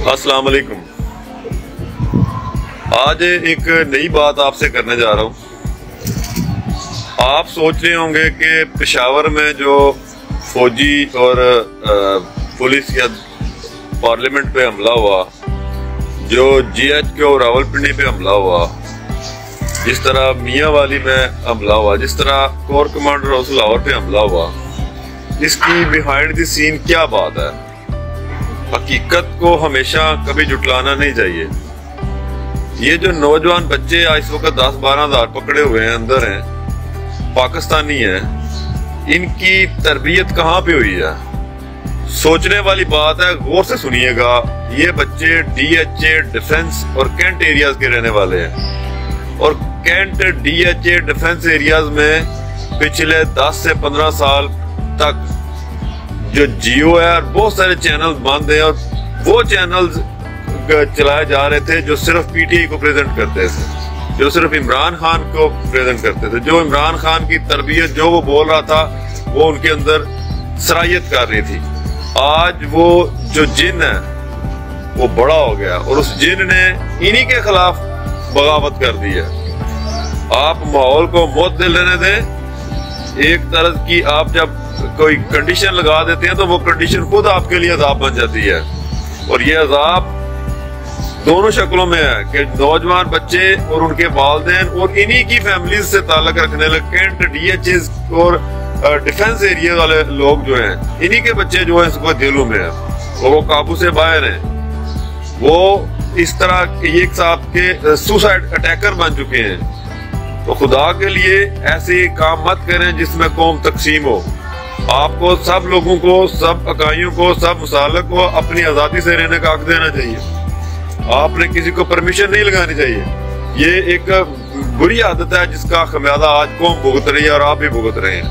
अस्सलाम वालेकुम। आज एक नई बात आपसे करने जा रहा हूँ। आप सोच रहे होंगे कि पेशावर में जो फौजी और पुलिस या पार्लियामेंट पे हमला हुआ, जो GH और रावलपिंडी पे हमला हुआ, जिस तरह मियाँ वाली में हमला हुआ, जिस तरह कोर कमांडर हाउस लाहौर पे हमला हुआ, इसकी बिहाइंड द सीन क्या बात है? हकीकत को हमेशा कभी जुटलाना नहीं चाहिए। ये जो नौजवान बच्चे इस वक्त 10-12 हज़ार पकड़े हुए हैं, अंदर हैं, पाकिस्तानी हैं, इनकी तरबियत कहाँ पे हुई है? सोचने वाली बात है, गौर से सुनिएगा। ये बच्चे DHA डिफेंस और कैंट एरियाज के रहने वाले हैं और कैंट DHA डिफेंस एरियाज में पिछले 10 से 15 साल तक जो जियो है और बहुत सारे चैनल बंद हैं और वो चैनल्स चलाए जा रहे थे जो सिर्फ PTI को प्रेजेंट करते थे, जो सिर्फ इमरान खान को प्रेजेंट करते थे, जो इमरान खान की तरबियत जो वो बोल रहा था वो उनके अंदर सराहियत कर रही थी। आज वो जो जिन है वो बड़ा हो गया और उस जिन ने इन्हीं के खिलाफ बगावत कर दी है। आप माहौल को मौत दे लेने दें। एक तरह की आप जब कोई कंडीशन लगा देते हैं तो वो कंडीशन खुद आपके लिए अजाब बन जाती है और ये अजाब दोनों शक्लों में है कि नौजवान बच्चे और उनके वालिदैन और इन्हीं की फैमिलीज से ताल्लुक रखने लगे कैंट DHA और डिफेंस एरिया वाले लोग जो हैं, इन्हीं के बच्चे जो है इसको जेलों में है, वो काबू से बाहर हैं। वो इस तरह एक साथ के सुसाइड अटैकर बन चुके हैं। तो खुदा के लिए ऐसे काम मत करें जिसमें कौम तकसीम हो। आपको सब लोगों को, सब अकाइयों को, सब मुसालक को अपनी आज़ादी से रहने का हक देना चाहिए। आपने किसी को परमिशन नहीं लगानी चाहिए। ये एक बुरी आदत है जिसका खमियाजा आज कौम भुगत रही है और आप भी भुगत रहे हैं।